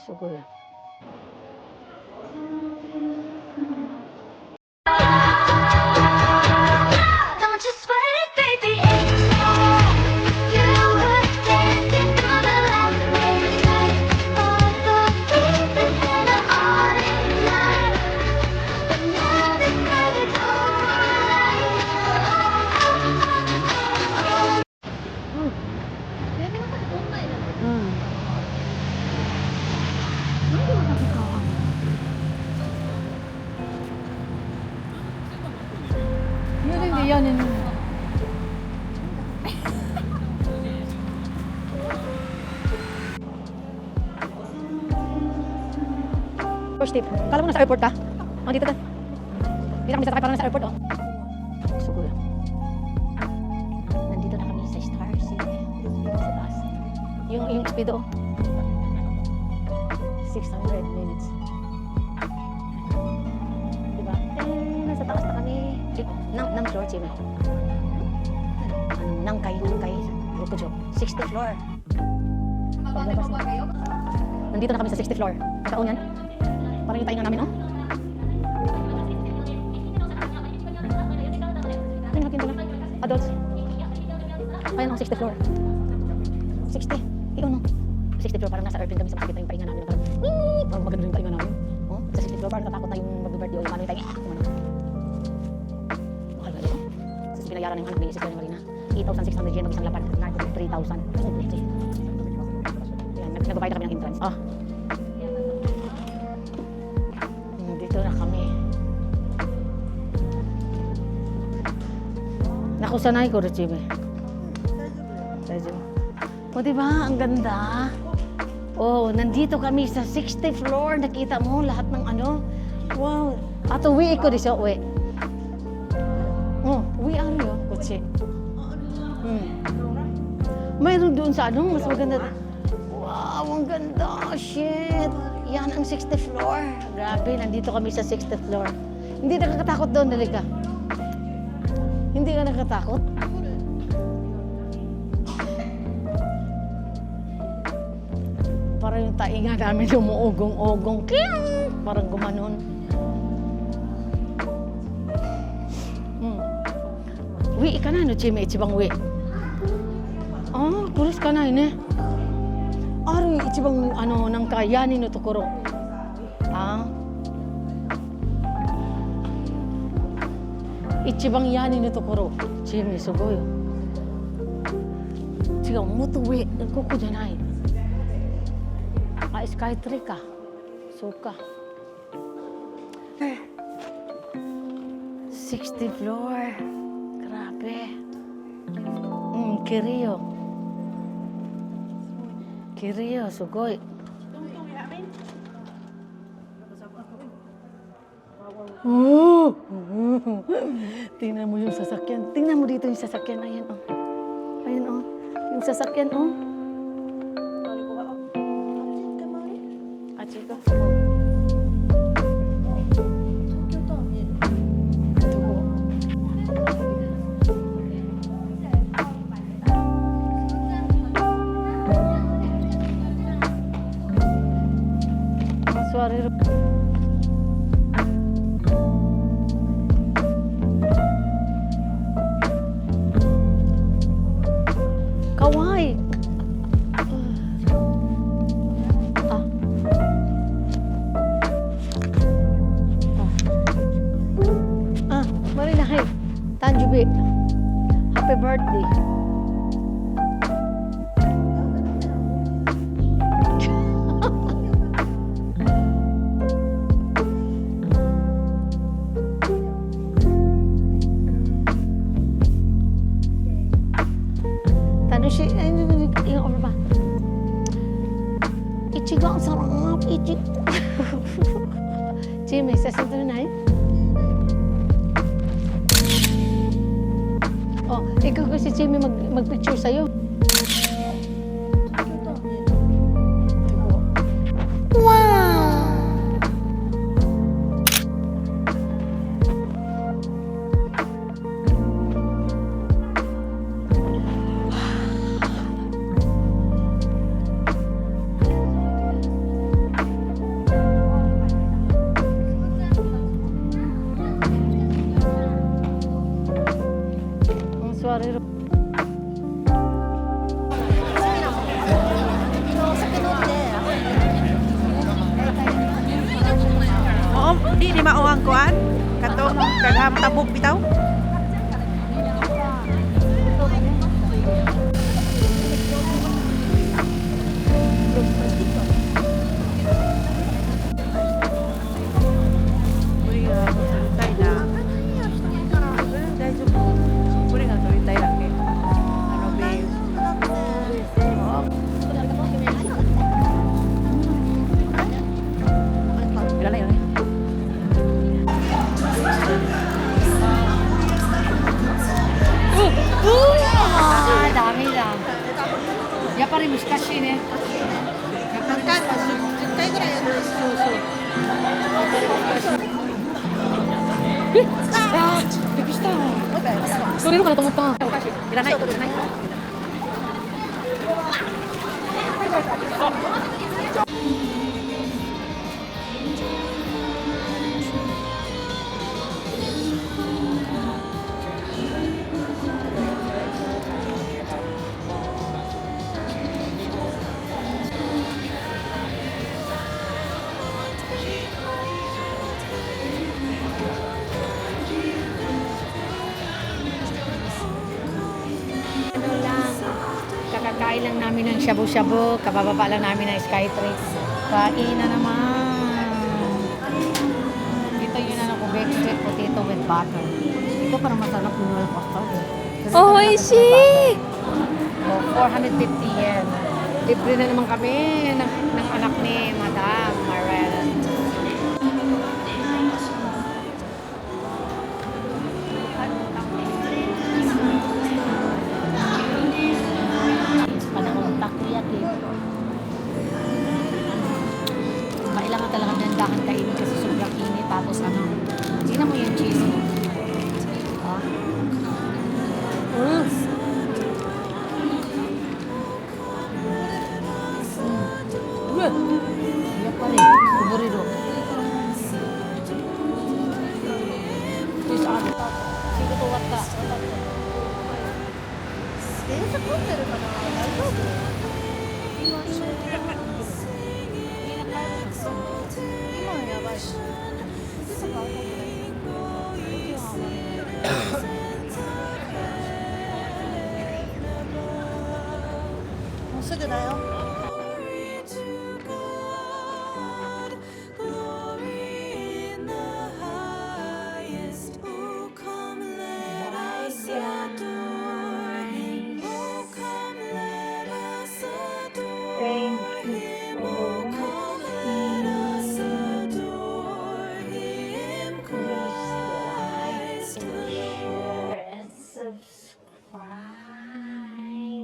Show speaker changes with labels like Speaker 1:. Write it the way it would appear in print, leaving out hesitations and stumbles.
Speaker 1: Siguro.
Speaker 2: Don't you sweat it, baby, it's all you were dancing through the last midnight of the pieces in the autumn night. But now the night is over.
Speaker 1: Hindi yan. First tip. Kala mo nasa airport ka? Oh, dito ka. Dito kami sasakay parang nasa airport, oh. Siguro. Nandito na kami sa Star City. Sa taas. Yung speed, oh. 600 minutes. Diba? Nasa taas na kami. Nang floor, Jimmy. Nangkay. Rukujo. 60th floor. Paglabas na. Nandito na kami sa 60th floor. Nakaon yan. Parang yung tainga namin, oh. Ay, natin doon. Adults. Ayan, oh, 60th floor. 60. Ikaw, no? 60th floor, parang nasa airplane kami sa makikita yung tainga namin. Parang maganda yung tainga namin. Oh, sa 60th floor, parang natakot na yung mag-birthday o yung ano yung tainga. Mahal ba yun? Sa binayaran ng anak ni Sister Marina. 8,600 yen, mag-isang lapad. Narko 3,000. Yan, nagbabayad kami ng entrance. Ah. Dito na kami. Naku, sanay ko, Richie. O, diba? Ang ganda. Oh, nandito kami sa 60th floor. Nakita mo lahat ng ano. Wow. Ato, uwi ko di siya, uwi. Oh, uwi ano yun, kutsi. Mayroon doon sa ano, mas maganda. Wow, ang ganda. Shit. Yan ang 60th floor. Grabe, nandito kami sa 60th floor. Hindi nakakatakot doon, Dalika. Hindi ka nakatakot? Parang yung tainga namin umuugong-ugong. Parang gumanon. Wi ka na, no, Chime, ichibang wi. Ah, pulis ka na, ini. Ari, ichibang, ano, nang kayanin no tokoro. Ah? Ichibang yanin no tokoro. Chime, sugoy. Chiga, moto wi, koko janai. Ah, Skytree ka. Suka. 60th floor. Grabe. Kirio. Kirio, sugoi. Oh! Tingnan mo yung sasakyan. Tingnan mo dito yung sasakyan. Ayan, oh. Ayan, oh. Yung sasakyan, oh. Achika. Suara kawaii. Marina, hey, Tanjubi. Happy birthday. Yung over ba? Ichigo, ang sarap. Ichigo. Jimmy, sasabihin na eh. Oh, ikaw ko si Jimmy mag-picture sa'yo. Wow!
Speaker 3: mao ang kuan? Katong daghang tabog bitaw? Uri nga turintay na. Dahil uri nga turintay na kay ano babe. Ilan na yun?
Speaker 1: Dami lang. Ya pa rin muskashin eh. Bigista. Sorry mo ka na tumuta.
Speaker 3: Ilan na? Ilan na?
Speaker 1: Ano lang, kakakain lang namin ng shabu-shabu, kabababa lang namin ng Skytree. Kain na naman. Dito yun ano ko, baked sweet potato with butter. Ito parang masarap yung royal custard.
Speaker 4: Oh, oishi!
Speaker 1: Oh, 450 yen. Libre na naman kami ng anak ni Madam Marel. Panahon takoyaki. Kailangan talaga dandahan kainin kasi sobrang init. Tapos ano, tingnan mo yung cheese. Ah. Iya pa rin. Kuburiro. Cheese ano? Sige to wata.
Speaker 3: Sige na yun.